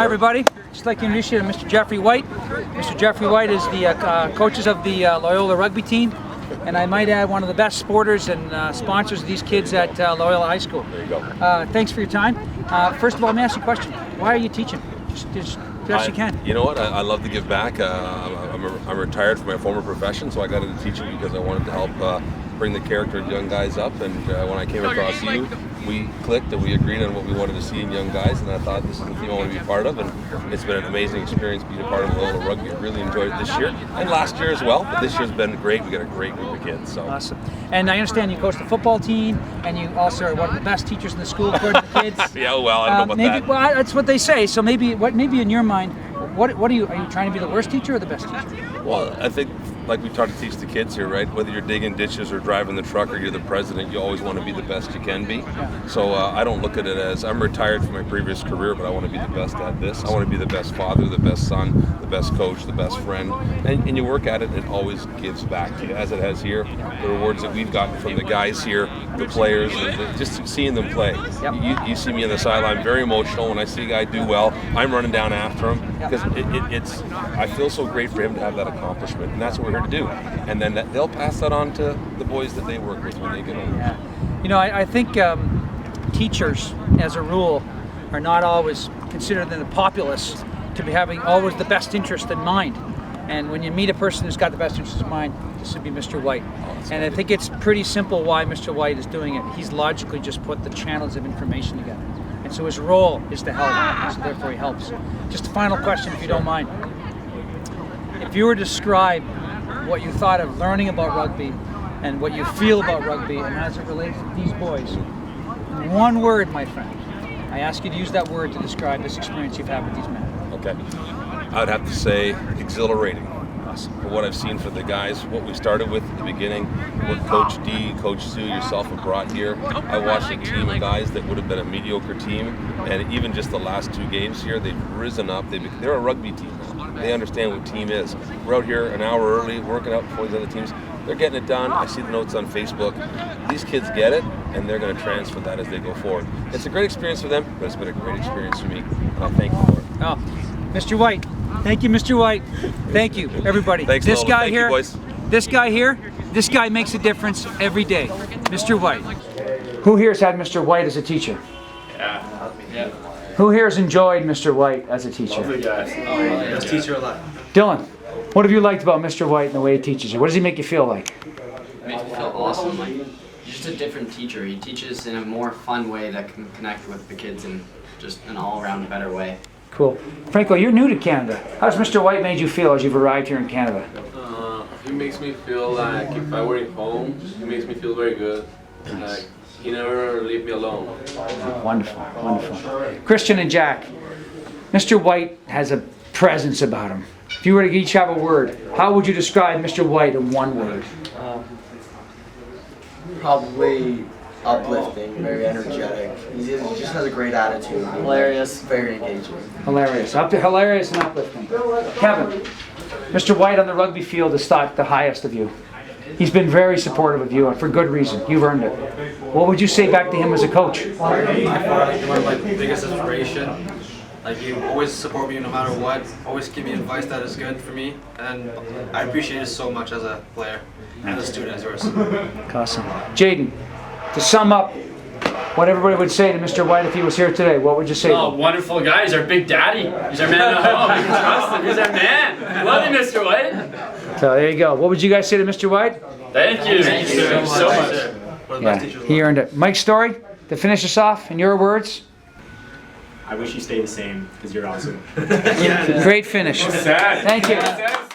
Hi everybody, just like to introduce you to Mr. Jeffrey White. Mr. Jeffrey White is the coaches of the Loyola rugby team, and I might add one of the best supporters and sponsors of these kids at Loyola High School. There you go. Thanks for your time. First of all, let me ask you a question. Why are you teaching? Just best you can. You know what? I love to give back. I'm retired from my former profession, so I got into teaching because I wanted to help bring the character of young guys up. And when I came across you, we clicked and we agreed on what we wanted to see in young guys. And I thought, this is the team I want to be a part of. And it's been an amazing experience being a part of Loyola Rugby. I really enjoyed it this year and last year as well. But this year's been great. We got a great group of kids. So awesome. And I understand you coach the football team, and you also are one of the best teachers in the school according to the kids. Yeah, well, I don't know about maybe, that. Well, that's what they say. So maybe in your mind, what are you trying to be the worst teacher or the best teacher? Well, I think, like we try to teach the kids here, right? Whether you're digging ditches or driving the truck or you're the president, you always want to be the best you can be. Yeah. So I don't look at it as I'm retired from my previous career, but I want to be the best at this. I want to be the best father, the best son, the best coach, the best friend. And you work at it, and it always gives back to you, as it has here. The rewards that we've gotten from the guys here, the players, just seeing them play. Yep. You see me on the sideline, very emotional. When I see a guy do well, I'm running down after him because I feel so great for him to have that accomplishment, and that's what we're here to do. And then they'll pass that on to the boys that they work with when they get older. Yeah. You know, I think teachers, as a rule, are not always considered the populace to be having always the best interest in mind. And when you meet a person who's got the best interest in mind, this would be Mr. White. And I think it's pretty simple why Mr. White is doing it. He's logically just put the channels of information together. And so his role is to help, so therefore he helps. Just a final question, if you don't mind. If you were to describe what you thought of learning about rugby and what you feel about rugby and as it relates to these boys, in one word, my friend, I ask you to use that word to describe this experience you've had with these men. Okay. I would have to say exhilarating. Awesome. For what I've seen for the guys, what we started with at the beginning, what Coach D, Coach Sue, yourself have brought here. I watched a team of guys that would have been a mediocre team, and even just the last two games here, they've risen up. They're a rugby team now. They understand what team is. We're out here an hour early, working out before these other teams. They're getting it done. I see the notes on Facebook. These kids get it, and they're going to transfer that as they go forward. It's a great experience for them, but it's been a great experience for me, and I thank you for it. Oh, Mr. White. Thank you, Mr. White. Thank you, everybody. Thanks, this Lola. guy Thank here, you, boys. this guy here, this guy makes a difference every day. Mr. White. Who here has had Mr. White as a teacher? Yeah. Who here has enjoyed Mr. White as a teacher? Lovely guys. Best teacher alive. Dylan, what have you liked about Mr. White and the way he teaches you? What does he make you feel like? It makes me feel awesome. Like, he's just a different teacher. He teaches in a more fun way that can connect with the kids in just an all-around better way. Cool. Franco, you're new to Canada. How's Mr. White made you feel as you've arrived here in Canada? He makes me feel like if I were at home, he makes me feel very good. Like, he never leave me alone. Wonderful, wonderful. Christian and Jack, Mr. White has a presence about him. If you were to each have a word, how would you describe Mr. White in one word? Probably uplifting, very energetic. He just has a great attitude. Hilarious. Very engaging. Hilarious. Hilarious and uplifting. Kevin, Mr. White on the rugby field is thought the highest of you. He's been very supportive of you, and for good reason. You've earned it. What would you say back to him as a coach? By far, one of my biggest inspiration. Like, you always support me no matter what, always give me advice that is good for me, and I appreciate it so much as a player, as a student as yours. Awesome. Jaden, to sum up what everybody would say to Mr. White if he was here today, what would you say to Oh, him? wonderful guy. He's our big daddy. He's our man at home. You can trust him. He's our man. Love you, Mr. White. So there you go. What would you guys say to Mr. White? Thank you. Thank you so much. One of the Yeah, best teachers he earned it. Mike Story, to finish us off, in your words. I wish you stayed the same because you're awesome. Great finish. Sad. Thank you. Sad.